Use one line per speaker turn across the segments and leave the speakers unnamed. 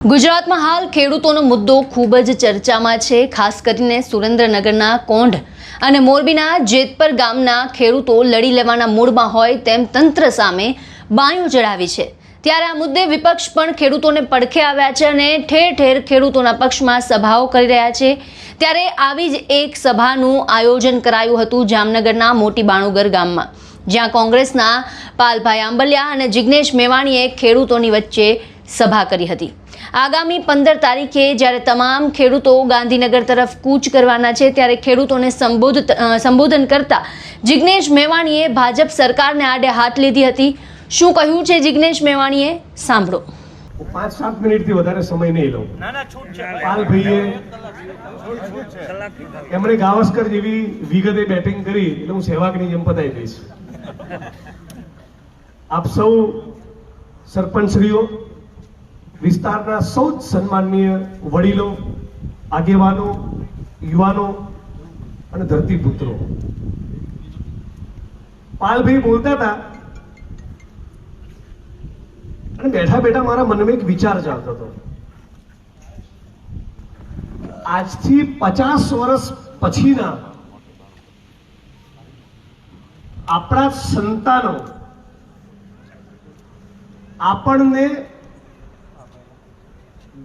ગુજરાતમાં હાલ ખેડૂતોનો મુદ્દો ખૂબ જ ચર્ચામાં છે। ખાસ કરીને સુરેન્દ્રનગરના કોંઢ અને મોરબીના જેતપર ગામના ખેડૂતો લડી લેવાના મૂડમાં હોય તેમ તંત્ર સામે બાયું ચડાવી છે। ત્યારે આ મુદ્દે વિપક્ષ પણ ખેડૂતોને પડખે આવ્યા છે અને ઠેર ઠેર ખેડૂતોના પક્ષમાં સભાઓ કરી રહ્યા છે। ત્યારે આવી જ એક સભાનું આયોજન કરાયું હતું જામનગરના મોટી બાણુગર ગામમાં, જ્યાં કોંગ્રેસના પાલભાઈ આંબલિયા અને જિગ્નેશ મેવાણીએ ખેડૂતોની વચ્ચે સભા કરી હતી। આગામી 15 તારીખે જ્યારે તમામ ખેડૂતો ગાંધીનગર તરફ કૂચ કરવાના છે, ત્યારે ખેડૂતોને સંબોધન કરતા જિગ્નેશ મેવાણીએ ભાજપ સરકારને આડે હાથ લીધી હતી। શું કહ્યું છે જિગ્નેશ મેવાણીએ, સાંભળો।
5-7 મિનિટથી વધારે સમય નહીં લઉં। પાલભાઈએ એમણે ગાવસ્કર જેવી વિગતે બેટિંગ કરી એટલે હું સહેવાગની જેમ પતાવી દઈશ। આપ સૌ સરપંચશ્રીઓ, વિસ્તારના સૌ સન્માનનીય વડીલો, આગેવાનો, યુવાનો અને ધરતીપુત્રો, પાલભાઈ બોલતા હતા અને બેઠા બેઠા મારા મનમાં એક વિચાર ચાલતો હતો। આજથી 50 વર્ષ પછીના આપણા સંતાનો આપણને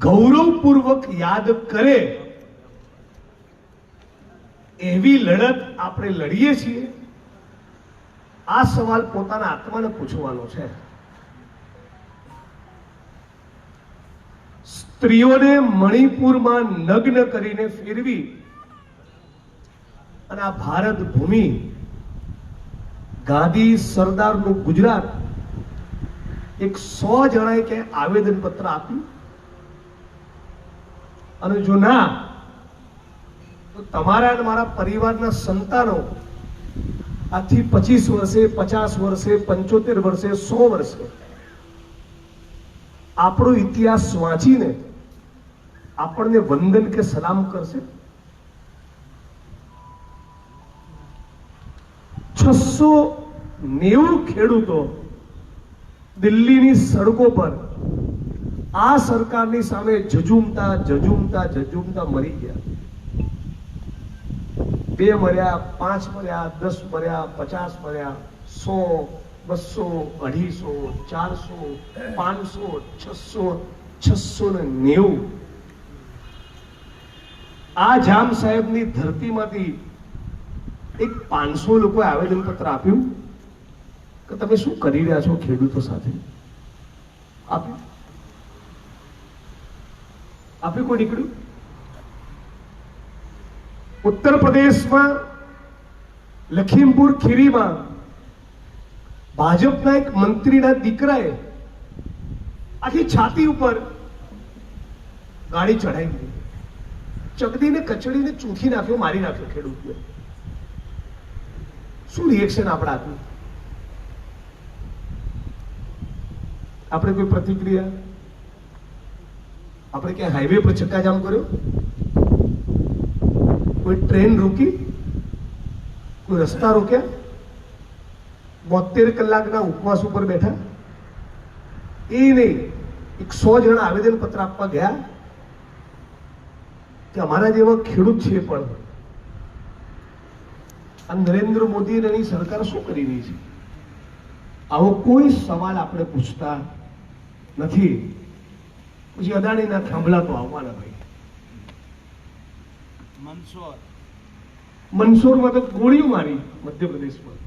ગૌરવપૂર્વક યાદ કરે એવી લડત આપણે લડીએ છીએ। આ સવાલ પોતાના આત્માને પૂછવાનો છે। સ્ત્રીઓને મણિપુરમાં નગ્ન કરીને ફેરવી અને આ ભારત ભૂમિ, ગાંધી સરદારનું ગુજરાત, એક 100 જણાએ કે આવેદન પત્ર આપ્યું અને જો ના તો તમારા અને મારા પરિવારના સંતાનો આજથી 25 વર્ષે, 50 વર્ષે, 75 વર્ષે, 100 વર્ષે આપણો ઇતિહાસ વાંચીને આપણને વંદન કે સલામ કરશે। 690 ખેડૂતો દિલ્હીની સડકો પર આ સરકારની સામે જજુમતા મરી ગયા। 2 મર્યા, 5 મર્યા, 10 મર્યા, 50 મર્યા, 100, 200, 250, 400, 500, 600, 690। આ જામ સાહેબની ધરતીમાંથી એક 500 લોકોએ આવેદન પત્ર આપ્યું કે તમે શું કરી રહ્યા છો ખેડૂતો સાથે। આપ્યું કોઈ નીકળ્યું? ઉત્તર પ્રદેશમાં લખીમપુર ખીરીમાં ભાજપના એક મંત્રીના દીકરાએ આખી છાતી ઉપર ગાડી ચડાવી દીધી, ચકડીને કચડીને ચૂંથી નાખ્યો, મારી નાખ્યો ખેડૂતને। શું રિએક્શન આપણે આપ્યું? આપણે કોઈ પ્રતિક્રિયા? આપણે ક્યાં હાઈવે પર ચક્કાજામ કર્યો? કોઈ ટ્રેન રોકી? કોઈ રસ્તા રોક્યા? 72 કલાકના ઉપવાસ ઉપર બેઠા? એ નહીં, 100 જણા આવેદન પત્ર આપવા ગયા કે અમારા જેવા ખેડૂત છે પણ આ નરેન્દ્ર મોદી અને એની સરકાર શું કરી રહી છે? આવો કોઈ સવાલ આપણે પૂછતા નથી। પછી અદાણીના થાંભલા તો આવવાના ભાઈ। મંદસૌરમાં તો ગોળીઓ મારી, મધ્યપ્રદેશમાં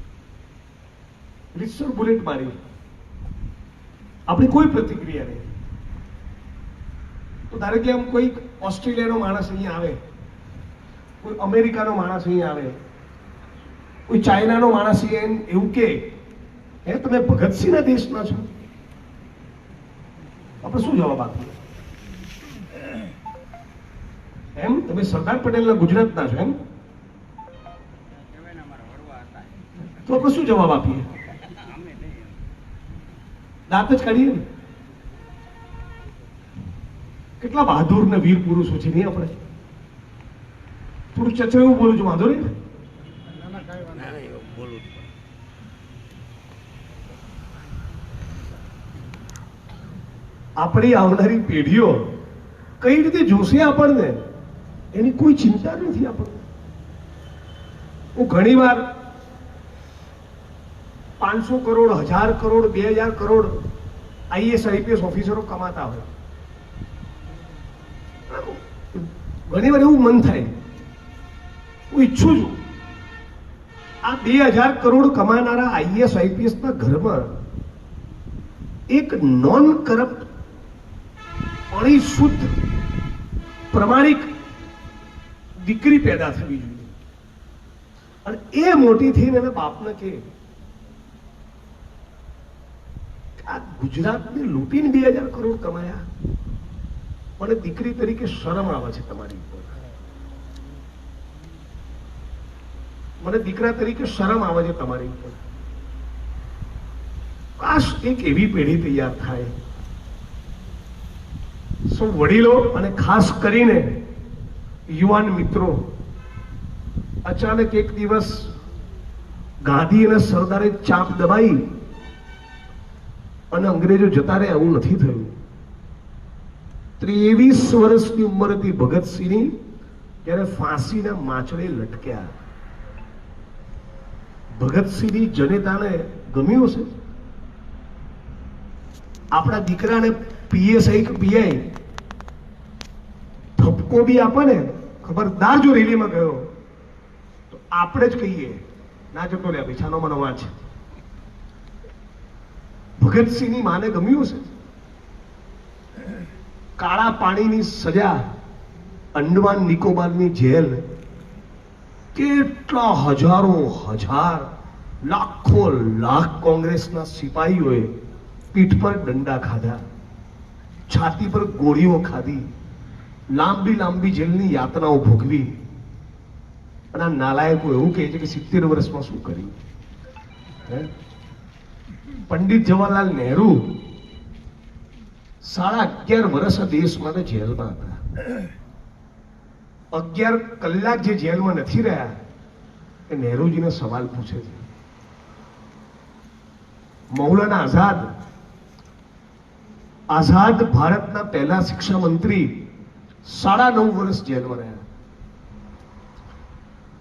રીતસર બુલેટ મારી, આપણી કોઈ પ્રતિક્રિયા નહીં। તો ધારો કે આમ કોઈ ઓસ્ટ્રેલિયાનો માણસ અહીંયા આવે, કોઈ અમેરિકાનો માણસ અહીંયા આવે, કોઈ ચાઇનાનો માણસ અહીંયા એવું કે હે તમે ભગતસિંહના દેશના છો, આપણે શું જવાબ આપીએ? એમ તમે સરદાર પટેલના ગુજરાતના છો એમ, તો આપણે શું જવાબ આપીએ? દાંત જ કાઢીએ ને। કેટલા બહાદુર ને વીર પુરુષો છે નહીં આપણે? થોડું ચચરેવું બોલું છું, વાંધો નહીં? આપણી આવનારી પેઢીઓ કઈ રીતે જોશે આપણને એની કોઈ ચિંતા નથી આપણને. હું ઘણીવાર 500 કરોડ 1000 કરોડ 2000 કરોડ આઈએસ આઈપીએસ ઓફિસરો કમાતા હોય, ઘણીવાર એવું મન થાય, હું ઈચ્છું છું આ 2000 કરોડ કમાનારા આઈએસ આઈપીએસ ના ઘરમાં એક નોન કરપ્ટ શુદ્ધ પ્રમાણિક દીકરી પેદા થવી જોઈએ, અને એ મોટી થઈને એના બાપને કે આ ગુજરાતને લૂંટીને 2000 કરોડ કમાયા, મને દીકરી તરીકે શરમ આવે છે તમારી ઉપર, મને દીકરા તરીકે શરમ આવે છે તમારી ઉપર. કાશ એક એવી પેઢી તૈયાર થાય. સૌ વડીલો અને ખાસ કરીને યુવાન મિત્રો, અચાનક એક દિવસ ગાંધી અને સરદારે ચાપ દબાઈ અને અંગ્રેજો જતા રહે, આવું નથી થયું. 23 વર્ષની ઉંમર હતી ભગતસિંહની ત્યારે ફાંસીના માચડે લટક્યા. ભગતસિંહની જનેતાને ગમ્યું હશે? આપણા દીકરાને પીએસઆઈ કે પીઆઈ ઠપકો બી આપે ને, ખબરદાર જો રેલીમાં ગયો તો આપણે જ કહીએ ના જતો લે પૈસાનો મને વાંચ. ભગતસિંહની માને ગમ્યું છે? કાળા પાણીની સજા, અંડમાન નિકોબારની જેલ, કેટલા હજારો હજાર લાખો લાખ કોંગ્રેસના સિપાહીઓએ પીઠ પર દંડા ખાધા, છાતી પર ગોળીઓ ખાધી, લાંબી લાંબી જેલની યાતનાઓ ભોગવી, અને આ નાલાયકો એવું કહે છે કે 70 વર્ષમાં શું કર્યું. પંડિત જવાહરલાલ નહેરુ 11.5 વર્ષ આ દેશ માટે જેલમાં હતા. 11 કલાક જે જેલમાં નથી રહ્યા એ નહેરુજીને સવાલ પૂછે છે. મૌલાના આઝાદ ભારતના પહેલા શિક્ષા મંત્રી 9.5 વર્ષ જેલમાં રહ્યા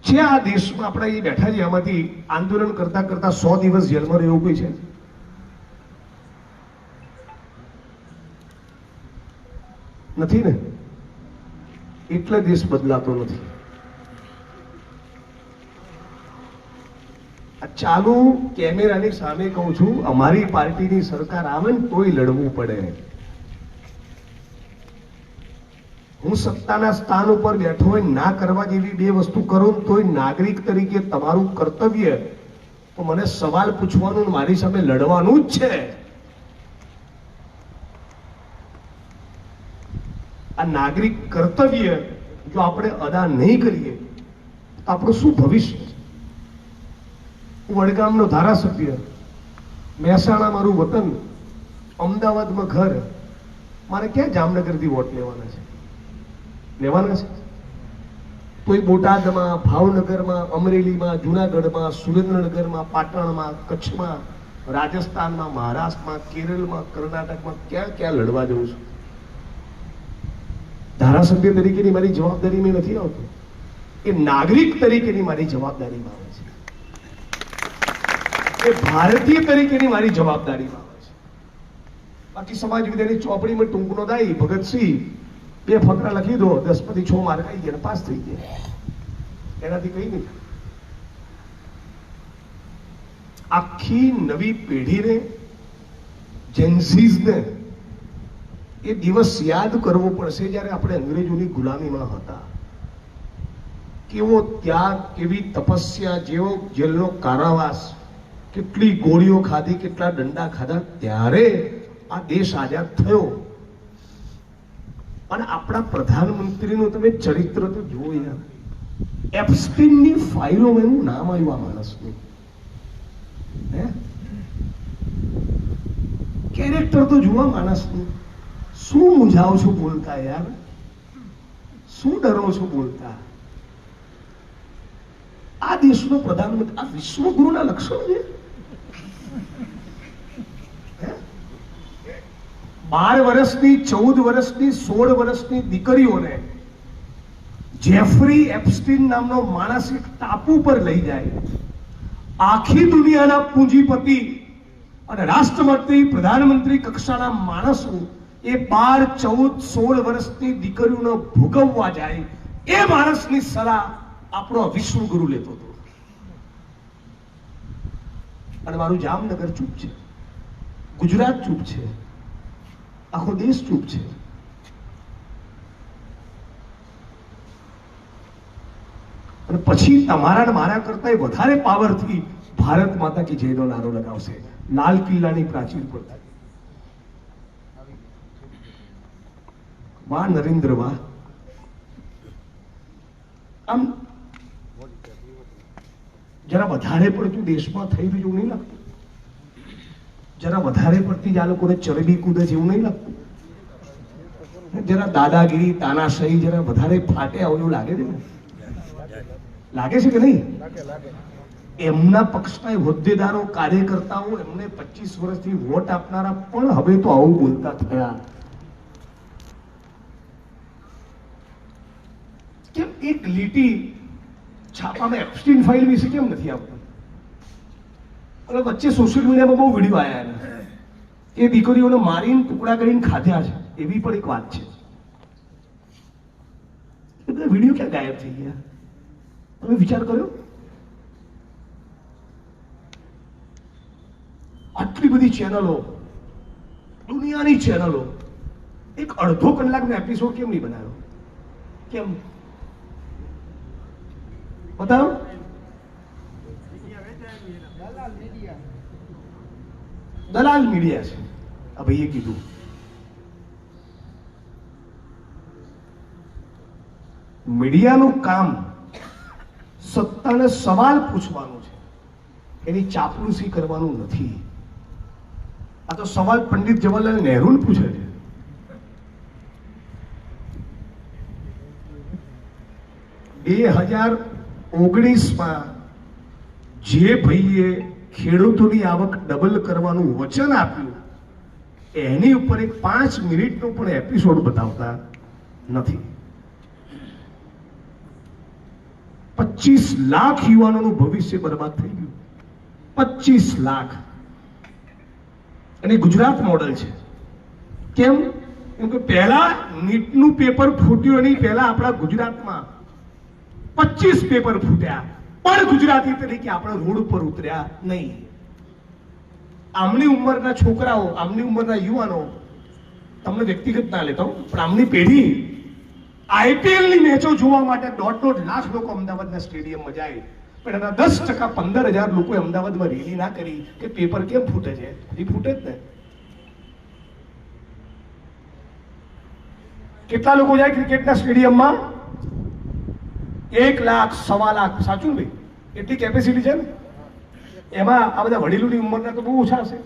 છે. આ દેશમાં આપણે અહીં બેઠા છીએ, આમાંથી આંદોલન કરતા કરતા 100 દિવસ જેલમાં રહેવું કોઈ છે? નથી ને? એટલે દેશ બદલાતો નથી. આ ચાલુ કેમેરાની સામે કહું છું, અમારી પાર્ટીની સરકાર આવે ને તોય લડવું પડે. હું સત્તાના સ્થાન ઉપર બેઠો હોય, ના કરવા જેવી બે વસ્તુ કરું તોય નાગરિક તરીકે તમારું કર્તવ્ય તો મને સવાલ પૂછવાનું, મારી સામે લડવાનું જ છે. આ નાગરિક કર્તવ્ય જો આપણે અદા નહીં કરીએ તો આપણું શું ભવિષ્ય છે? હું વડગામનો ધારાસભ્ય, મહેસાણા મારું વતન, અમદાવાદમાં ઘર, મારે ક્યાં જામનગરથી વોટ લેવાના છે? તોય બોટાદમાં, ભાવનગરમાં, અમરેલીમાં, જુનાગઢમાં, સુરેન્દ્રનગરમાં, પાટણમાં, કચ્છમાં, રાજસ્થાનમાં, મહારાષ્ટ્રમાં, કેરળમાં, કર્ણાટકમાં ક્યાં ક્યાં લડવા જઉં છું. ધારાસભ્ય તરીકેની મારી જવાબદારીમાં નથી આવતું, એ નાગરિક તરીકેની મારી જવાબદારીમાં આવે છે, એ ભારતીય તરીકેની મારી જવાબદારીમાં આવે છે. બાકી સમાજ વિદ્યાની ચોપડીમાં ટૂંકનો દાઈ ભગતસિંહ 2 ફકરા લખી દો, 10 માંથી 6 માર્ક આવી ગયા, પાસ થઈ ગયા, એનાથી કઈ નહીં. આખી નવી પેઢીને, જેન્સીઝને એ દિવસ યાદ કરવો પડશે જ્યારે આપણે અંગ્રેજોની ગુલામીમાં હતા. કેવો ત્યાગ, કેવી તપસ્યા, જેવો જેલનો કારાવાસ, કેટલી ગોળીઓ ખાધી, કેટલા દંડા ખાધા, ત્યારે આ દેશ આઝાદ થયો. અને આપણા પ્રધાનમંત્રીનું તમે ચરિત્ર તો જુઓ યાર, એપ્સ્ટીનની ફાઇલોમાં એનું નામ આવ્યું આ માણસનું. કેરેક્ટર તો જુઓ માણસનું. શું મૂંઝાવ છો બોલતા યાર? શું ડરો છો બોલતા? આ દેશનો પ્રધાનમંત્રી, આ વિશ્વગુરુના લક્ષણો છે. 12 વર્ષની, 14 વર્ષની, 16 વર્ષની દીકરીઓને જેફરી એપ્સ્ટીન નામનો માણસ એક ટાપુ પર લઈ જાય, આખી દુનિયાના પૂંજીપતિ અને રાષ્ટ્રપતિ, પ્રધાનમંત્રી કક્ષાના માણસો એ 12, 14, 16 વર્ષની દીકરીઓને ભોગવવા જાય, એ માણસની સલાહ આપણો વિશ્વગુરુ લેતો હતો. અને મારું જામનગર ચૂપ છે, ગુજરાત ચૂપ છે, આખો દેશ ચૂપ છે. અને પછી તમારા ને મારા કરતા વધારે પાવરથી ભારત માતા કી જયનો નારો લગાવશે લાલ કિલ્લાની પ્રાચીર પર. વાહ નરેન્દ્ર વાહ. આમ જરા વધારે પડતું દેશમાં થઈ રહ્યું નહીં લાગતું? જરા વધારે પડતી જ આ લોકોને ચરબી કૂદે છે એવું નહીં લાગતું? જરા દાદાગીરી, તાનાશાહી જરા વધારે ફાટે આવું એવું લાગે છે ને? લાગે છે કે નહીં? એમના પક્ષના હોદ્દેદારો, કાર્યકર્તાઓ, એમને 25 વર્ષથી વોટ આપનારા પણ હવે તો આવું બોલતા થયા. કેમ એક લીટી છાપામાં એપ્સ્ટીન ફાઇલ વિશે કેમ નથી આપતું? અને વચ્ચે સોશિયલ મીડિયામાં બહુ વિડીયો આવ્યા એ દીકરીઓને મારીને ટુકડા કરીને ખાધ્યા છે, એવી પણ એક વાત છે. એ બધા વિડીયો ક્યાં ગાયબ થઈ ગયા? તમે વિચાર કર્યો? આટલી બધી ચેનલો, દુનિયાની ચેનલો, એક અડધો કલાકનો એપિસોડ કેમ નહીં બનાવ્યો? કેમ બતાવો? દલાલ મીડિયા છે આ ભાઈએ કીધું. મીડિયાનું કામ સત્તાને સવાલ પૂછવાનું છે, એની ચાપલુસી કરવાનું નથી. આ તો સવાલ પંડિત જવાહરલાલ નહેરુને પૂછે છે. બે 2019માં જે ભાઈએ ખેડૂતોની આવક ડબલ કરવાનું વચન આપ્યું, એની ઉપર એક 5 મિનિટનો પણ એપિસોડ બતાવતા નથી. 25 લાખ યુવાનોનું ભવિષ્ય બરબાદ થઈ ગયું. 25 લાખ. અને ગુજરાત મોડલ છે. કેમ? કેમ કે પહેલા નીટનું પેપર ફૂટ્યું એની પહેલા આપણા ગુજરાતમાં 25 પેપર ફૂટ્યા, પણ ગુજરાતી તરીકે આપણે રોડ ઉપર ઉતર્યા નહીં. આમની ઉંમરના છોકરાઓ, આમની ઉંમરના યુવાનો, તમને વ્યક્તિગત ના લેતા પણ આમની પેઢી IPL ની મેચો જોવા માટે 1.5 લાખ લોકો અમદાવાદના સ્ટેડિયમમાં જાય, પણ એના 10%, 15,000 લોકોએ અમદાવાદમાં રેલી ના કરી કે પેપર કેમ ફૂટે છે. એ ફૂટે જ ને. કેટલા લોકો જાય ક્રિકેટના સ્ટેડિયમમાં? 1 લાખ, 1.25 લાખ. સાચું ભાઈ? એટલી કેપેસિટી છે ને. એમાં આ બધા વડીલોની ઉંમરના તો બહુ ઓછા હશે.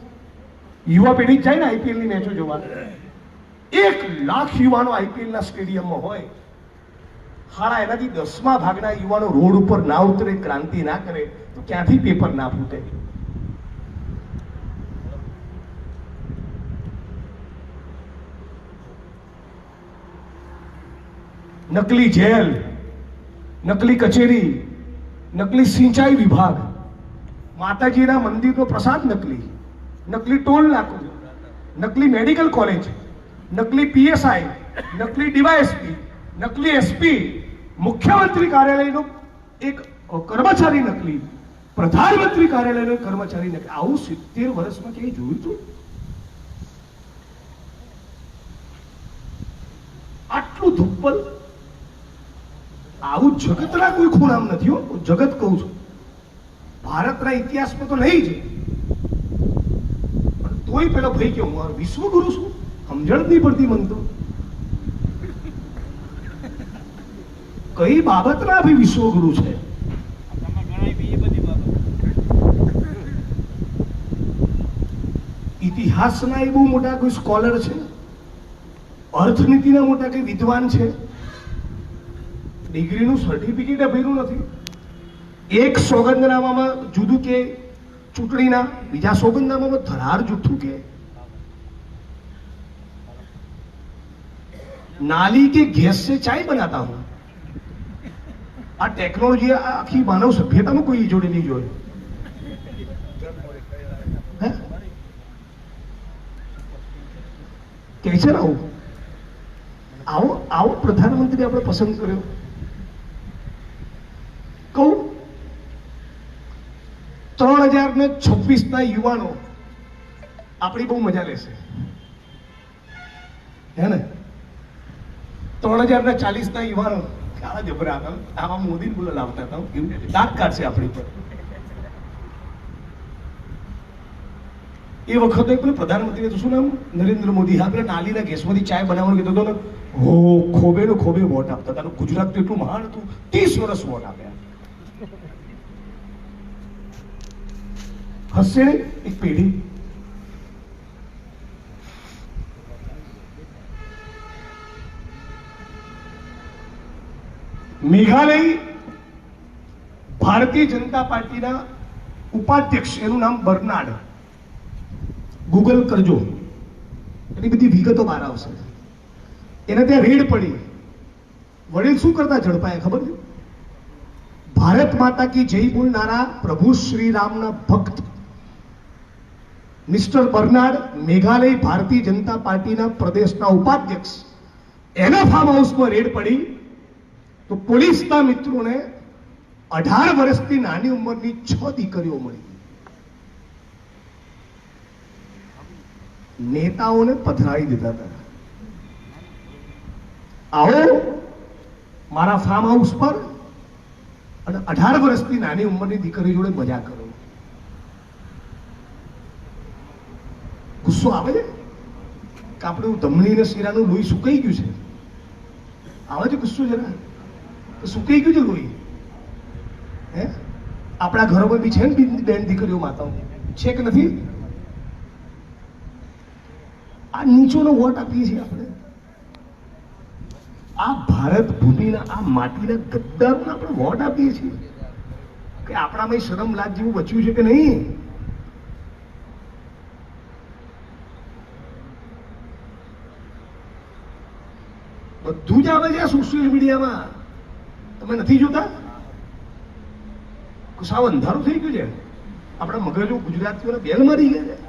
યુવા પેઢી જ જાય ને IPL ની મેચો જોવા. 1 લાખ યુવાનો IPL ના સ્ટેડિયમમાં હોય. હારા એનાથી 10મા ભાગના યુવાનો રોડ ઉપર ના ઉતરે, ક્રાંતિ ના કરે, તો ક્યાંથી પેપર ના ફૂટે? નકલી જેલ, નકલી કચેરી, નકલી સિંચાઈ વિભાગ, માતાજીના મંદિરનો પ્રસાદ નકલી, નકલી ટોલ નાકો, નકલી મેડિકલ કોલેજ, નકલી PSI, નકલી DYSP, નકલી SP, મુખ્યમંત્રી કાર્યાલયનો એક કર્મચારી નકલી, પ્રધાનમંત્રી કાર્યાલયનો કર્મચારી નકલી. આવું 70 વર્ષમાં ક્યાંય જોયું હતું? આટલું ધુપ્પલ આવું જગતના કોઈ ખૂણામ નથી હો. જગત કહું છું, ભારતના ઇતિહાસમાં તો નહીં જ, પણ તોય પેલો ભાઈ કે હું મારો વિશ્વગુરુ છું, સમજણ નહીં પડતી મન તો. કઈ બાબતના ભાઈ વિશ્વગુરુ છે? ઇતિહાસના એ બહુ મોટા કોઈ સ્કોલર છે, અર્થનીતિના મોટા કઈ વિદ્વાન છે, ડિગ્રીનું સર્ટિફિકેટ અપાયું નથી. એક સોગંદનામામાં જુદું કે ચૂંટણીના, બીજા સોગંદનામામાં ધરાર જુઠ્ઠું કે. नाली के गैस से चाय बनाता हूं। आ टेक्नोलॉजी आखी मानव सभ्यता में कोई जोड़े नहीं जोड़े कैसे રહું આવો પ્રધાનમંત્રી આપણે પસંદ કર્યો કહું 3026 ના યુવાનો આપણી બહુ મજા લેશે હે ને 3040 ના યુવાનો કાળા જબરા હતા આવા મોદીને બોલા લાવતા હતા એવું દાંત કાઢશે આપણી પર એ વખતે પેલું પ્રધાનમંત્રી તો શું નામ નરેન્દ્ર મોદી હા પેલા નાલીના ગેસમાંથી ચાય બનાવવાનું કીધું હતો ને હો ખોબે નો ખોબે વોટ આપતા હતા ગુજરાત તો એટલું મહાન હતું 30 વર્ષ વોટ આપ્યા હશે એક પેઢી મેઘાલય ભારતીય જનતા પાર્ટીના ઉપાધ્યક્ષ એનું નામ બર્નાર્ડ ગૂગલ કરજો એની બધી વિગતો બહાર આવશે એને ત્યાં રેડ પડી વડીલ શું કરતા ઝડપાયા ખબર છે ભારત માતા કી જય બોલનારા પ્રભુ શ્રી રામના ભક્ત મિસ્ટર બર્નાર્ડ મેઘાલય ભારતીય જનતા પાર્ટીના પ્રદેશના ઉપાધ્યક્ષ એના ફાર્મ હાઉસમાં રેડ પડી તો પોલીસના મિત્રોને 18 વર્ષથી નાની ઉંમરની 6 દીકરીઓ મળી નેતાઓને પધરાવી દીધા હતા આવો મારા ફાર્મ હાઉસ પર અને 18 વર્ષથી નાની ઉંમરની દીકરી જોડે મજા કરો ગુસ્સો આવે છે કે આપણું ધમની ને શીરાનું લોહી સુકાઈ ગયું છે આવે છે ગુસ્સો જરા સુકાઈ ગયું છે લોહી હે આપણા ઘરોમાં બી છે ને બેન દીકરીઓ માતાઓ છે કે નથી આ નીચોનો વોટ આપીએ છીએ આપણે આ ભારત ભૂમિના આ માટીના ગદ્દારોને આપણે વોટ આપીએ છીએ કે આપણામાં શરમ લાજ જેવું બચ્યું છે કે નહીં બધું જ આવે છે આ સોશિયલ મીડિયામાં તમે નથી જોતા સાવ અંધારું થઈ ગયું છે આપણા મગજો ગુજરાતીઓને બેલ મારી ગયા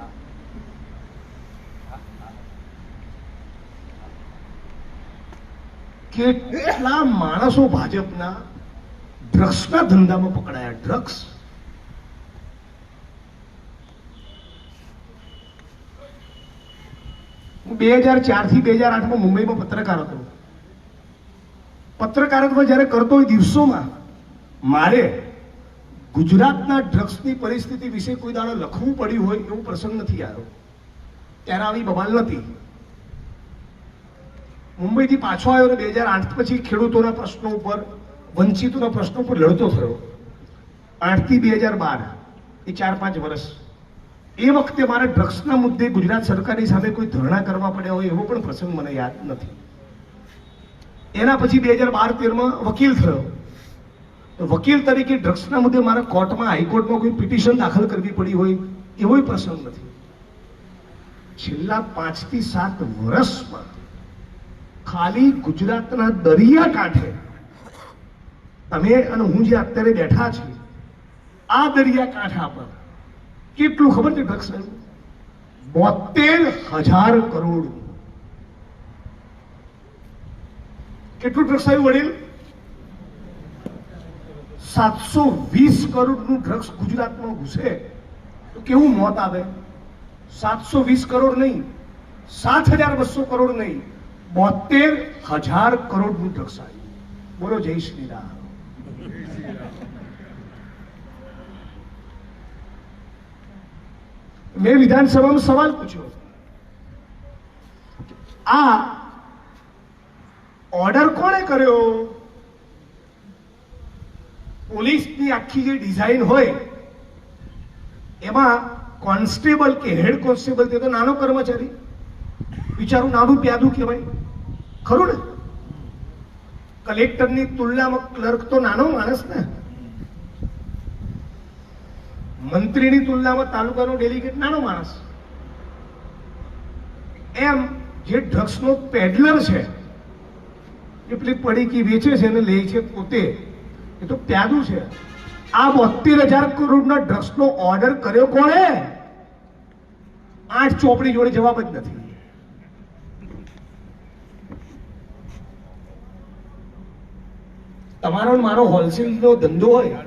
છે કેટલા માણસો ભાજપના ડ્રગ્સના ધંધામાં પકડાયા ડ્રગ્સ હું 2004 થી 2008 મુંબઈમાં પત્રકાર હતો પત્રકારત્વ જ્યારે કરતો એ દિવસોમાં મારે ગુજરાતના ડ્રગ્સની પરિસ્થિતિ વિશે કોઈ દાડો લખવું પડ્યું હોય એવો પ્રસંગ નથી આવ્યો ત્યારે આવી બબાલ નથી મુંબઈથી પાછો આવ્યો ને 2008 પછી ખેડૂતોના પ્રશ્નો ઉપર વંચિતોના પ્રશ્નો ઉપર લડતો થયો 8 થી 2012 એ 4-5 વર્ષ એ વખતે મારે ડ્રગ્સના મુદ્દે ગુજરાત સરકારની સામે કોઈ ધરણા કરવા પડ્યા હોય એવો પણ પ્રસંગ મને યાદ નથી એના પછી 2012-13 વકીલ થયો તો વકીલ તરીકે ડ્રગ્સના મુદ્દે મારા કોર્ટમાં હાઈકોર્ટમાં કોઈ પિટિશન દાખલ કરવી પડી હોય એવો પ્રસંગ નથી છેલ્લા 5 થી 7 વર્ષમાં ખાલી ગુજરાતના દરિયાકાંઠે તમે અને હું જે અત્યારે બેઠા છીએ આ દરિયાકાંઠા પર કેટલું ખબર છે ડ્રગ્સ 72,000 કરોડ કેટલું ડ્રગ્સ આવ્યું વડીલ 720 કરોડનું ડ્રગ્સ ગુજરાતમાં ઘૂસે તો કેવું મોત આવે 720 કરોડ નહીં 7,200 કરોડ નહીં 72,000 કરોડનું ડ્રગ્સ આવ્યું બોલો જય શ્રી રામ મેં વિધાનસભામાં સવાલ પૂછ્યો આ ઓર્ડર કોણે કર્યો પોલીસની આખી જે ડિઝાઇન હોય એમાં કોન્સ્ટેબલ કે હેડ કોન્સ્ટેબલ તે તો નાનો કર્મચારી વિચારું નાનું પ્યાદું કહેવાય ખરું ને કલેક્ટરની તુલનામાં ક્લર્ક તો નાનો માણસ ને મંત્રીની તુલનામાં તાલુકાનો ડેલિગેટ નાનો માણસ એમ જે ડ્રગ્સનો પેડલર છે કે પેલી પડીકી વેચે છે અને લે છે પોતે, એ તો પ્યાદું છે. આ 72,000 કરોડના ડ્રગ્સનો ઓર્ડર કર્યો કોણે? 8 ચોપડી જોડે જવાબ જ નથી. તમારો ને મારો હોલસેલનો ધંધો હોય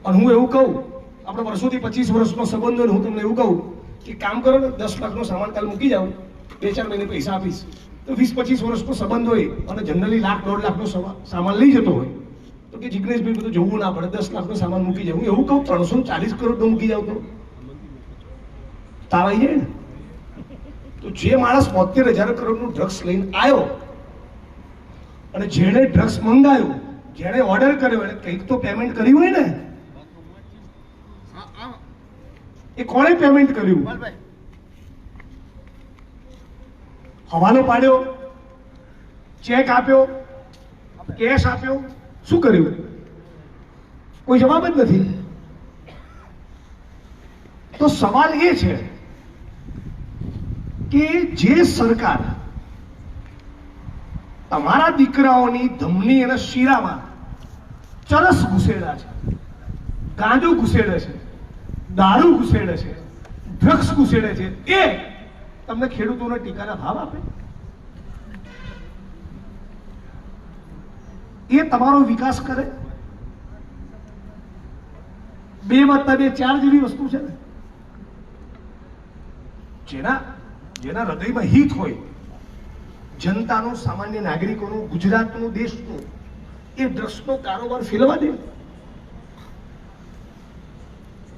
અને હું એવું કહું, આપણે વર્ષોથી 25 વર્ષનો સંબંધ હોય, હું તમને એવું કહું કે કામ કરો ને 10 લાખનો સામાન કાલ મૂકી જાઓ, 2-4 મહિને પૈસા આપીશ, તો 20-25 વર્ષનો સંબંધ હોય અને જનરલી 1,00,000-1.5 લાખનો સામાન લઈ જતો હોય તો કે જિગ્નેશભાઈ બધું જોવું ના પડે, 10 લાખનો સામાન મૂકી જાવ. હું એવું કહું 340 કરોડનો મૂકી જાવ તો તાવ આવી જાય ને. તો જે માણસ 72,000 કરોડનું ડ્રગ્સ લઈને આવ્યો અને જેણે ડ્રગ્સ મંગાવ્યું, જેણે ઓર્ડર કર્યો, એને કંઈક તો પેમેન્ટ કર્યું હોય ને. એ કોણે પેમેન્ટ કર્યું? હવાલો પાડ્યો, ચેક આપ્યો, કેશ આપ્યો, શું કર્યું? કોઈ જવાબ જ નથી. તો સવાલ એ છે કે જે સરકાર તમારા દીકરાઓની ધમની અને શીરામાં ચરસ ઘુસેડા છે, ગાંજો ઘુસેડે છે, દારૂ ઘુસેડે છે, ડ્રગ્સ ઘુસેડે છે, એ તમને ખેડૂતોને ટેકાના ભાવ આપે? એ તમારો વિકાસ કરે? 2+2=4 જેવી વસ્તુ છે ને. જેના હૃદયમાં હિત હોય, જનતાનું, સામાન્ય નાગરિકોનું, ગુજરાતનું, દેશનું, એ ડ્રગ્સનો કારોબાર ફેલવા દે.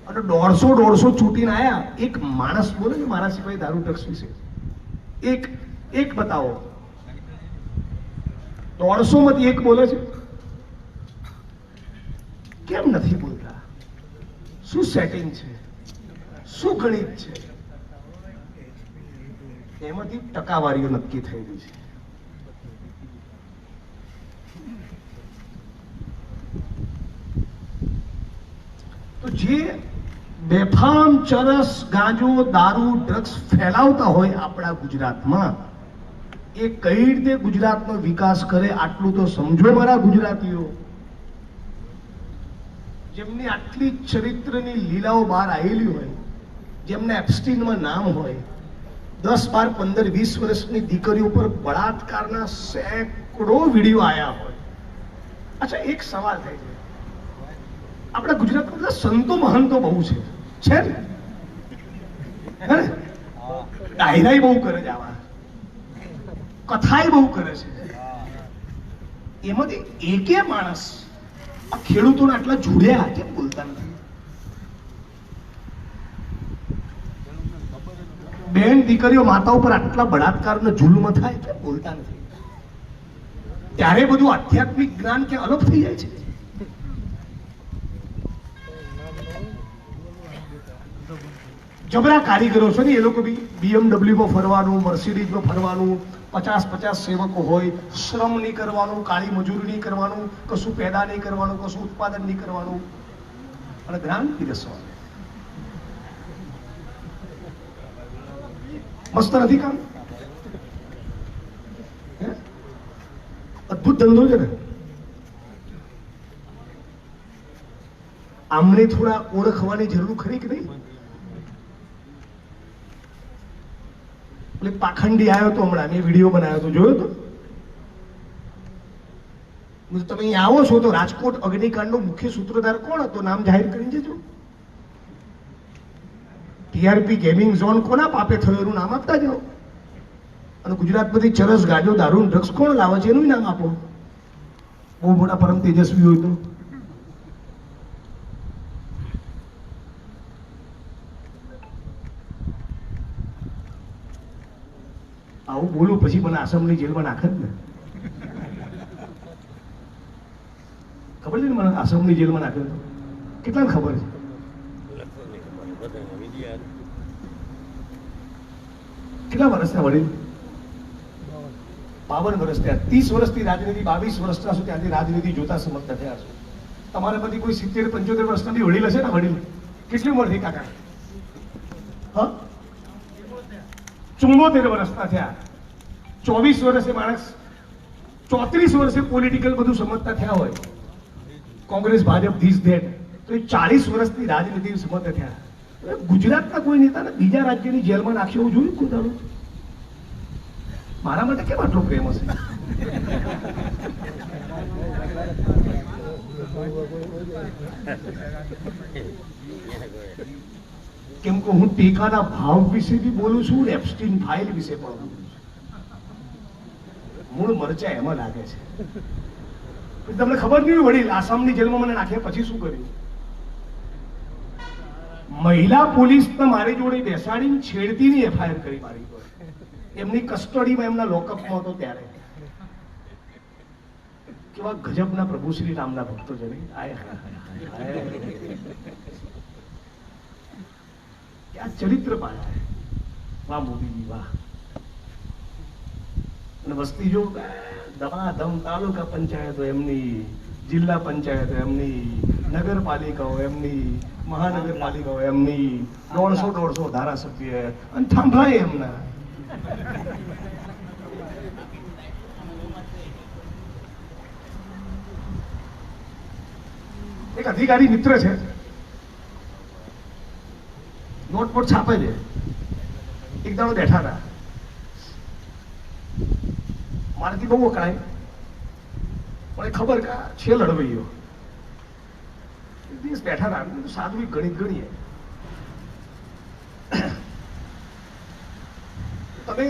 અને 150 ચૂંટીને આયા, એક માણસ બોલે છે મારા સિવાય દારૂ ડ્રગ્સ વિશે? એક બતાવો. 150 માંથી એક બોલે છે? કેમ નથી બોલતા? શું સેટિંગ છે? શું ગણિત છે? એમાંથી ટકાવારીઓ નક્કી થયેલી છે. તો જે બેફામ ચરસ, ગાંજો, દારૂ, ડ્રગ્સ ફેલાવતા હોય આપણા ગુજરાતમાં, એ કઈ રીતે ગુજરાતનો વિકાસ કરે આટલું તો સમજો મારા ગુજરાતીઓ. જેમની આટલી ચરિત્રની લીલાઓ બહાર આવેલી હોય, જેમને એપ્સ્ટીનમાં નામ હોય, 10, 12, 15, 20 વર્ષની દીકરીઓ પર બળાત્કારના સેંકડો વિડીયો આયા હોય. અચ્છા, એક સવાલ થાય છે, આપણા ગુજરાતમાં બધા સંતો મહંતો બહુ છે ને? ડાયરાઈ બહુ કરે છે, આવા કથાઈ બહુ કરે છે. એમાંથી એકે માણસ આ ખેડૂતોને આટલા જોડ્યા કેમ બોલતા નથી? બેન દીકરીઓ, માતા ઉપર આટલા બળાત્કારનો જુલ્મ થાય કેમ બોલતા નથી? ત્યારે બધું આધ્યાત્મિક જ્ઞાન કે અલગ થઈ જાય છે. જબરા કારીગરો છે ને એ લોકો બી BMW માં ફરવાનું, મર્સિડીઝમાં ફરવાનું, 50 સેવકો હોય, શ્રમ નહીં કરવાનું, કાળી મજૂરી નહીં કરવાનું, કશું પેદા નહીં કરવાનું, કશું ઉત્પાદન નહીં કરવાનું, અને જ્ઞાન પીરસવાનું. મસ્ત નથી કામ? અદભુત ધંધો છે ને. આમને થોડા ઓળખવાની જરૂર ખરી કે નહીં? પાખંડી આવ્યો તો હમણાં, મેં વિડીયો બનાવ્યો તો, જોયો તો? તમે અહીંયા આવો છો તો રાજકોટ અગ્નિકાંડનો મુખ્ય સૂત્રધાર કોણ હતો? નામ જાહેર કરી દેજો. TRP ગેમિંગ ઝોન કોના પાપે થયો એનું નામ આપતા જાઓ. અને ગુજરાતમાંથી ચરસ, ગાંજો, દારૂ, ડ્રગ્સ કોણ લાવે છે એનું નામ આપો. બહુ મોટા પરમ તેજસ્વી હોય તો. આવું બોલું પછી મને આસામની જેલમાં નાખે જ ને. ખબર છે ને મને આસામની જેલમાં નાખે તો? કેટલાને ખબર છે? કેટલા વર્ષના વડીલ? 52 વર્ષ થયા. 30 વર્ષથી રાજનીતિ, 22 વર્ષના સુધી ત્યાંથી રાજનીતિ જોતા સમજતા થયા છે. તમારે બધી કોઈ 70-75 વર્ષના બી વડીલ હશે ને? વડીલ કેટલી ઉંમર થઈ કાકા? 74 વર્ષના થયા. 24 વર્ષે માણસ 34 વર્ષે પોલિટિકલ બધું સમજતા થયા હોય, કોંગ્રેસ ભાજપ ધીસ ધેટ, તો એ 40 વર્ષની રાજનીતિ સમજતા થયા. ગુજરાતના કોઈ નેતાને બીજા રાજ્યની જેલમાં નાખ્યો એવું જોયું કોઈ દાડો? મારા માટે કેમ આટલો પ્રેમ હશે? કેમ કે હું ટેકાના ભાવ વિશે બી બોલું છું, એપ્સ્ટીન ફાઇલ વિશે પણ બોલું છું. મૂળ મરચા એમાં લાગે છે. તમને ખબર નહીં વડીલ, આસામની જેલમાં મને નાખ્યા પછી શું કર્યું? મહિલા પોલીસને મારી જોડે બેસાડીને છેડતીની એફઆઈઆર કરી મારી જોડે. એમની કસ્ટડીમાં, એમના લોકઅપમાં હતો ત્યારે. કેવા ગજબના પ્રભુ શ્રી રામના ભક્તો છે નહીં? આ ચરિત્ર પાડે. વાહ મોદીજી વાહ. અને વસ્તી જો દમાદમ તાલુકા પંચાયતો એમની, જિલ્લા પંચાયતો એમની, નગરપાલિકાઓ એમની, મહાનગરપાલિકાઓ એમની, 150 ધારાસભ્ય અને થાંભલાય એમના. એક અધિકારી મિત્ર છે, નોટબોર્ડ છાપે છે. એક દાડો બેઠા હતા, મારાથી બહુ વકળાય, મને ખબર કે છે લડવૈયો. એક દિવસ બેઠા હતા, સાદું ગણિત ગણીએ. તમે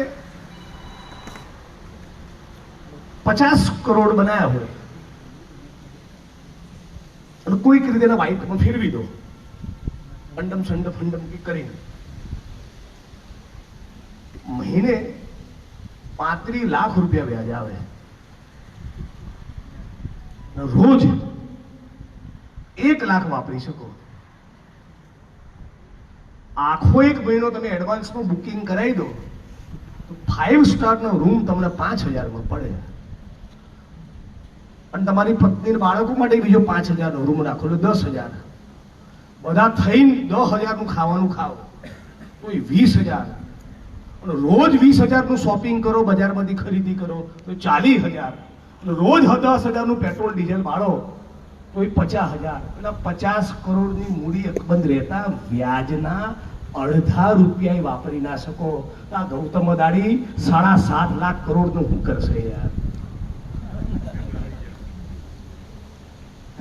50 કરોડ બનાવ્યા હોય અને કોઈક રીતે એના વાઇટમાં ફેરવી દો, અંડમ સંડમ ફંડમ કરીને, મહિને 35 લાખ રૂપિયા વ્યાજ આવે. રોજ 1 લાખ વાપરી શકો. આખો એક મહિનો તમે એડવાન્સમાં બુકિંગ કરાવી દો તો 5 સ્ટારનો રૂમ તમને 5000માં પડે. અને તમારી પત્ની બાળકો માટે બીજો 5000નો રૂમ રાખો તો 10000. બધા થઈને 10000 નું ખાવાનું ખાઓ, કોઈ 20000. રોજ 20000 નું શોપિંગ કરો, બજારમાંથી ખરીદી કરો તો 40000. રોજ 10000 નું પેટ્રોલ ડીઝલ ભાડો તો 50000. એટલે 50 કરોડની મૂડી અકબંધ રહેતા વ્યાજના અડધા રૂપિયા વાપરી ના શકો. આ ગૌતમ અદાણી 7.5 લાખ કરોડ નું શું કરશે યાર?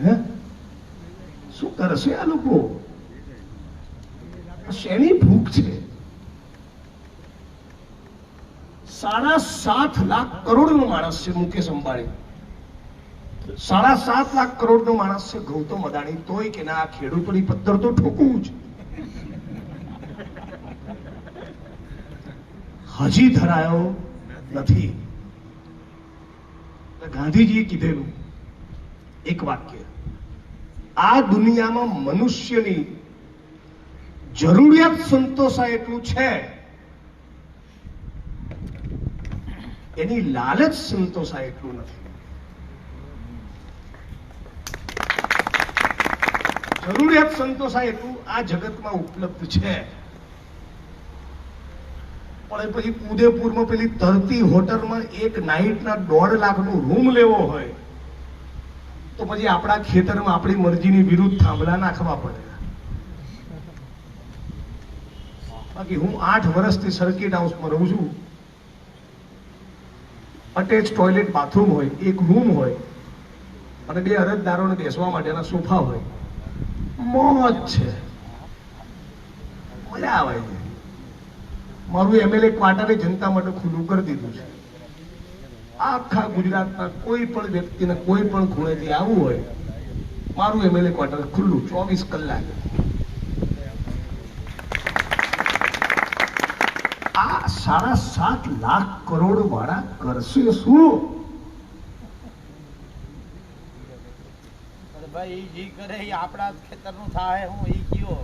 હે શું કરશે આ લોકો? શેની ભૂખ છે? 7.5 લાખ કરોડ નો માણસ છે મુકેશ અંબાણી. 7.5 લાખ કરોડ નો માણસ છે ગૌતમ અદાણી. તોય કે ના, ખેડૂતોની પદ્ધર તો ઠોકવું જ. હજી ધરાયો નથી. ગાંધીજીએ કીધેલું એક વાક્ય, આ દુનિયામાં મનુષ્યની જરૂરિયાત સંતોષાય એટલું છે, એની લાલચ સંતોષાય એટલું નથી. જરૂરિયાત સંતોષાય એટલું આ જગતમાં ઉપલબ્ધ છે, પણ પછી ઉદયપુરમાં પેલી તરતી હોટલમાં એક નાઇટના 1.5 લાખનો રૂમ લેવો હોય તો પછી આપણા ખેતરમાં આપણી મરજીની વિરુદ્ધ થાંભલા નાખવા પડે. બાકી હું 8 વર્ષથી સર્કિટ હાઉસમાં રહું છું. અટેચ ટોયલેટ બાથરૂમ હોય, એક રૂમ હોય અને 2 અરજદારોને બેસવા માટેના સોફા હોય. મોજ છે, મજા આવે છે. મારું એમએલએ ક્વાર્ટરે જનતા માટે ખુલ્લું કરી દીધું છે. આખા ગુજરાતના કોઈ પણ વ્યક્તિને કોઈ પણ ખૂણેથી આવવું હોય, મારું એમએલએ ક્વાર્ટર ખુલ્લું 24 કલાક. આ 7.5 લાખ કરોડ વાળા કરશે શું?
ભાઈ ઈ કરે ઈ આપણા ખેતરનું થાય હું ઈ કયો.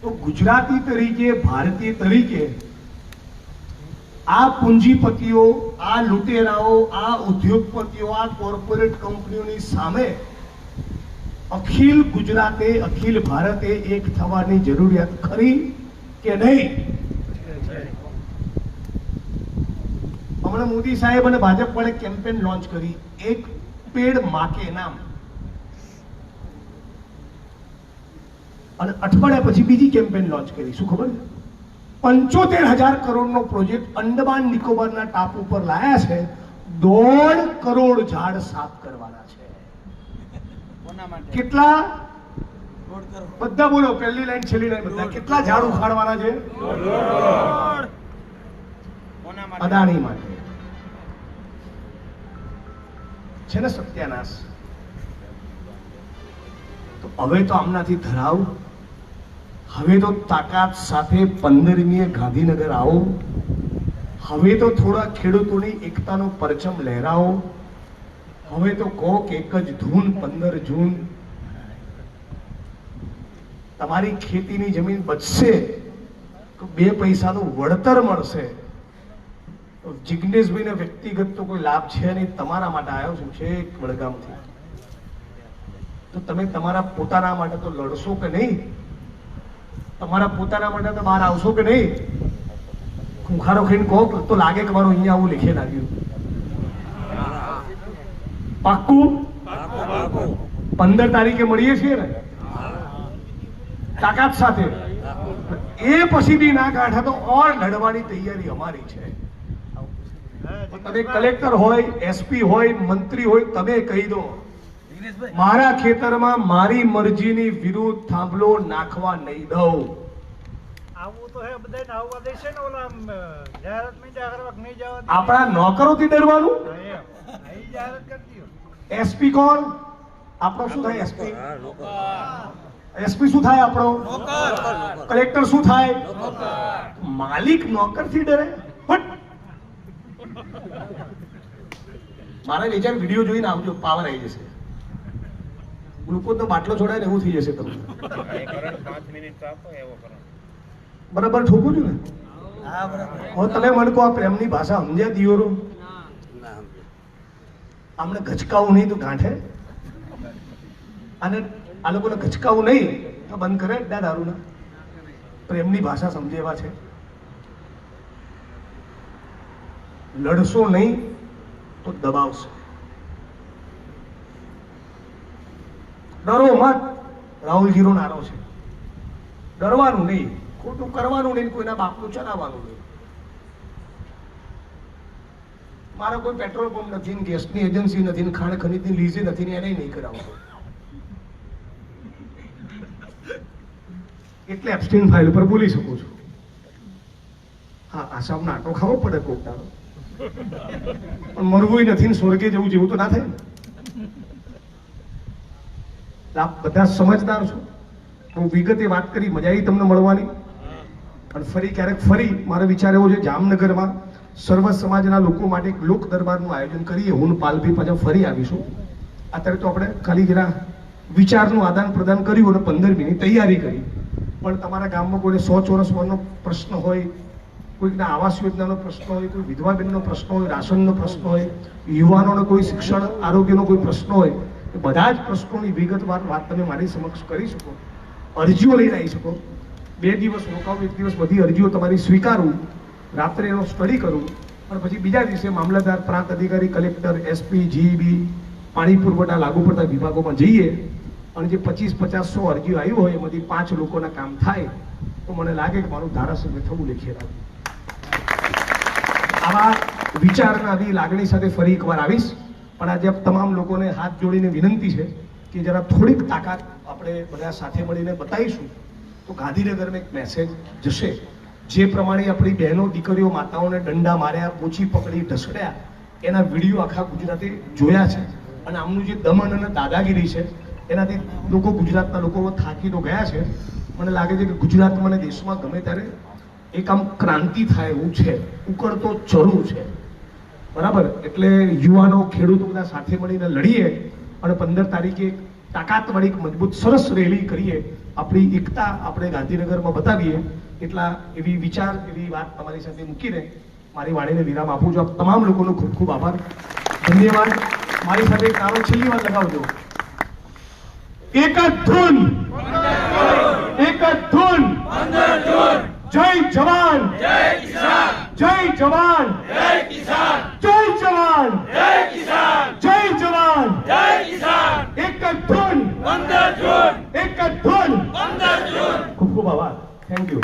તો ગુજરાતી તરીકે, ભારતીય તરીકે આ પૂંજીપતિઓ, આ લૂંટેરાઓ, આ ઉદ્યોગપતિઓ, આ કોર્પોરેટ કંપનીઓની સામે અખિલ ગુજરાતે, અખિલ ભારતે એક થવાની જરૂરિયાત ખરી કે નહીં? હમણાં મોદી સાહેબ અને ભાજપ વડે કેમ્પેન લોન્ચ કરી, એક પેડ માં કે નામ, અને અઠવાડિયા પછી બીજી કેમ્પેન લોન્ચ કરી. શું ખબર છે? 75,000 કરોડનો પ્રોજેક્ટ અંડમાન નિકોબારના ટાપુ પર લાયા છે. 1.5 કરોડ ઝાડ સાફ કરવાના છે.
કોના માટે?
કેટલા?
1.5 કરોડ.
બધા બોલો, પહેલી લાઈન છેલ્લી લાઈન બધા. કેટલા ઝાડ ઉખાડવાના છે?
1.5 કરોડ. કોના માટે?
અદાણી માટે છે ને સત્યાનાશ. તો હવે તો આમનાથી ધરાવ, હવે તો તાકાત સાથે 15મીએ ગાંધીનગર આવો, હવે તો થોડા ખેડૂતોની એકતાનો પરચમ લહેરાવો, હવે તો કહો કે એક જ ધૂન 15 જૂન. તમારી ખેતીની જમીન બચશે તો 2 પૈસાનું વળતર મળશે. જિગ્નેશભાઈને વ્યક્તિગત તો કોઈ લાભ છે નહીં, તમારા માટે આવ્યો છું છે વડગામથી. તો તમે તમારા પોતાના માટે તો લડશો કે નહીં? તમારા પોતાના માટે તો બહાર આવશો કે નહીં? ખૂંખારો ખાઈને કહો તો લાગે કે મારું અહીંયા આવું લીખે લાગ્યું. પાક્કું? 15 તારીખે મળીએ છીએ ને તાકાત સાથે. એ પછી બી ના કાઢે તો ઓર લડવાની તૈયારી અમારી છે. તમે કલેક્ટર હોય, એસપી હોય, મંત્રી હોય, તમે કહી દો મારા ખેતરમાં મારી મરજીની વિરુદ્ધ થાંભલો નાખવા નહીં દઉં.
આવું તો હે બધાને આવવા દેશે ને ઓલા જાહેરાતમાં જાગરવા નહીં જવા દે.
આપણા નોકરોથી ડરવાનું?
અહીં જાહેરાત કરી દો.
એસપી કોણ? આપણો શું થાય? એસપી એસપી શું થાય? આપણો કલેક્ટર શું થાય? માલિક નોકરથી ડરે? હટ! મારા વિચાર વિડીયો જોઈને આવજો, પાવર આવી જશે. ગ્લુકોઝનો બાટલો છોડાય ને એવું થઈ જશે તમને. બરાબર ઠોકું છું ને?
હા, બરાબર.
હવે તમે મને કહો, આ પ્રેમની ભાષા સમજ્યા દિયોરો? આમને ગચકાવું નહીં તો ગાંઠે, અને આ લોકોને ગચકાવું નહીં તો બંધ કરે અડ્ડા દારૂના. પ્રેમની ભાષા સમજે એવા છે. લડશો નહીં તો દબાવશે. ડરો મત. રાહુલજીનો નારો છે, ડરવાનું નહીં, ખોટું કરવાનું નહીં, કોઈના બાપનું ચલાવવાનું નહીં. મારો કોઈ પેટ્રોલ પંપ નથી, ગેસની એજન્સી નથી, ખાણ ખનીજની લીઝે નથી, એને નહીં કરાવતો. એટલે એબ્સ્ટેન ફાઇલ ઉપર બોલી શકું છું. હા, આસામનો આટો ખાવો પડે કોક દાડો, પણ મરવું નથી ને સ્વર્ગે જવું જેવું તો ના થાય ને. આપ બધા સમજદાર છો. હું વિગતે વાત કરી, મજા આવી તમને મળવાની. અને ફરી ક્યારેક ફરી મારો વિચાર એવો છે, જામનગરમાં સર્વ સમાજના લોકો માટે એક લોક દરબારનું આયોજન કરીએ. હું પાલભી પાછા ફરી આવીશું. અત્યારે તો આપણે ખાલી જરા વિચારનું આદાન પ્રદાન કર્યું અને 15મીની તૈયારી કરી. પણ તમારા ગામમાં કોઈને 100 ચોરસ વર્ષનો પ્રશ્ન હોય, કોઈકના આવાસ યોજનાનો પ્રશ્ન હોય, કોઈ વિધવા બહેનનો પ્રશ્ન હોય, રાશનનો પ્રશ્ન હોય, યુવાનોનો કોઈ શિક્ષણ આરોગ્યનો કોઈ પ્રશ્ન હોય, એ બધા જ પ્રશ્નોની વિગતવાર વાત તમે મારી સમક્ષ કરી શકો. અરજીઓ લઈને આવી શકો. 2 દિવસ રોકાવું, 1 દિવસ બધી અરજીઓ તમારી સ્વીકારું, રાત્રે એનો સ્ટડી કરું, અને પછી બીજા દિવસે મામલતદાર, પ્રાંત અધિકારી, કલેક્ટર, એસપી, જીઈબી, પાણી પુરવઠા લાગુ પડતા વિભાગોમાં જઈએ, અને જે 25, 50, 100 અરજીઓ આવી હોય એમાંથી 5 લોકોના કામ થાય તો મને લાગે કે મારું ધારાસભ્ય થવું લેખે. આવા વિચારના આવી લાગણી સાથે ફરી એકવાર આવીશ. પણ આજે તમામ લોકોને હાથ જોડીને વિનંતી છે કે જરા થોડીક તાકાત આપણે બધા સાથે મળીને બતાવીશું તો ગાંધીનગરમાં એક મેસેજ જશે. જે પ્રમાણે આપણી બહેનો, દીકરીઓ, માતાઓને દંડા માર્યા, પોચી પકડી, ઢસડ્યા, એના વિડીયો આખા ગુજરાતે જોયા છે. અને આમનું જે દમન અને દાદાગીરી છે એનાથી લોકો, ગુજરાતના લોકો થાકી તો ગયા છે. મને લાગે છે કે ગુજરાતમાં અને દેશમાં ગમે ત્યારે એક આમ ક્રાંતિ થાય એવું છે, ઉકળતો ચરુ છે. બરાબર? એટલે યુવાનો, ખેડૂતો બધા સાથે મળીને લડીએ અને 15 તારીખે તાકાતવાળી એક મજબૂત સરસ રેલી કરીએ, આપણી એકતા આપણે ગાંધીનગરમાં બતાવીએ. એટલા એવી વિચાર, એવી વાત તમારી સાથે મૂકીને મારી વાણીને વિરામ આપું છું. આપ તમામ લોકોનો ખૂબ ખૂબ આભાર, ધન્યવાદ. મારી સાથે એક નારો છેલ્લી વાર લગાવજો. એક જ ધૂન, એક જ ધૂન, જય જવાન, જય કિસાન, જય જવાન, જય કિસાન. ખૂબ ખૂબ આભાર. Thank you.